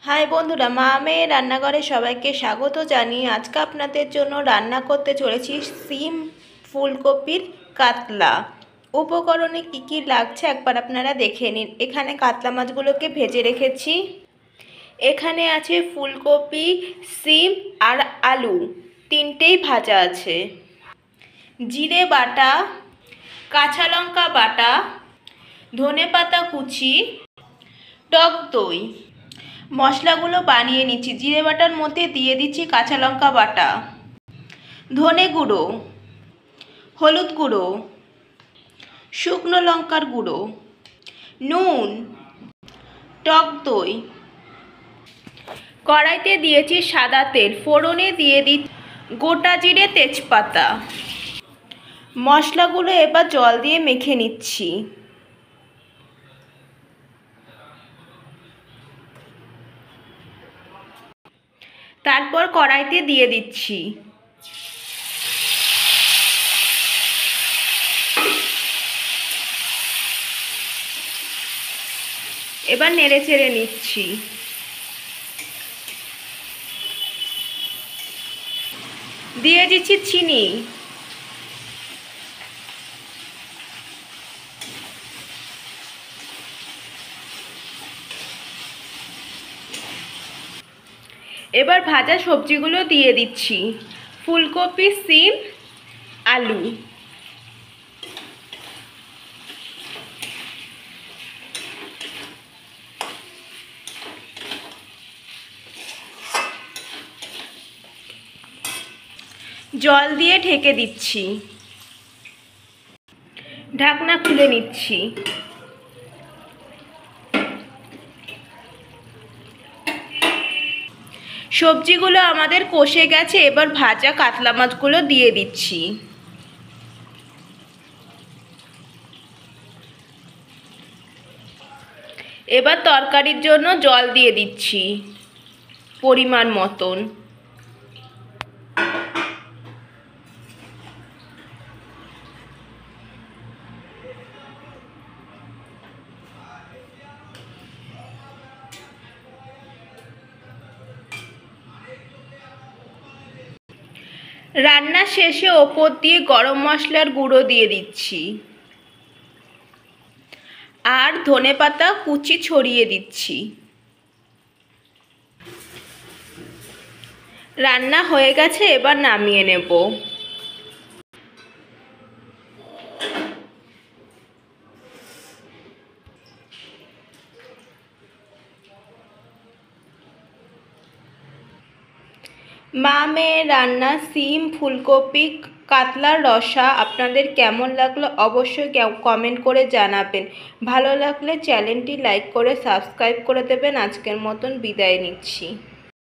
High বন্ধুরা, মা মেয়ে রান্নাঘরে সবাইকে স্বাগত জানিয়ে আজকে আপনাদের জন্য রান্না করতে চলেছি সিম ফুলকপির কাতলা। উপকরণে কি কি লাগছে একবার আপনারা দেখে নিন। এখানে কাতলা মাছগুলোকে ভেজে রেখেছি। এখানে আছে ফুলকপি, সিম আর আলু, তিনটেই ভাজা আছে। জিরে বাটা, কাঁচা লঙ্কা বাটা, ধনেপাতা কুচি, টক দই। মশলাগুলো বানিয়ে নিচ্ছি। জিরে বাটার মধ্যে দিয়ে দিচ্ছি কাঁচা লঙ্কা বাটা, ধনে গুঁড়ো, হলুদ গুঁড়ো, শুকনো লঙ্কার গুঁড়ো, নুন, টক দই। কড়াইতে দিয়েছি সাদা তেল, ফোড়নে দিয়ে দিচ্ছি গোটা জিরে, তেজপাতা। মশলাগুলো এবার জল দিয়ে মেখে নিচ্ছি। তারপর কড়াইতে দিয়ে দিচ্ছি এবার নেড়ে চেড়ে নিচ্ছি। দিয়ে দিচ্ছি চিনি, এবার ভাজা সবজিগুলো দিয়ে দিচ্ছি, ফুলকপি, সিম, আলু। জল দিয়ে ঢেকে দিচ্ছি, ঢাকনা খুলে নিচ্ছি। সবজিগুলো আমাদের কষে গেছে, এবার ভাজা কাতলা মাছগুলো দিয়ে দিচ্ছি। এবার তরকারির জন্য জল দিয়ে দিচ্ছি পরিমাণ মতন। রান্না শেষে ওপর দিয়ে গরম মশলার গুঁড়ো দিয়ে দিচ্ছি আর ধনেপাতা কুচি ছড়িয়ে দিচ্ছি। রান্না হয়ে গেছে, এবার নামিয়ে নেব। মা মেয়ের রান্না সিম ফুলকপি কাতলার রসা আপনাদের কেমন লাগলো অবশ্যই কমেন্ট করে জানাবেন। ভালো লাগলে চ্যানেলটি লাইক করে সাবস্ক্রাইব করে দেবেন। আজকের মতন বিদায় নিচ্ছি।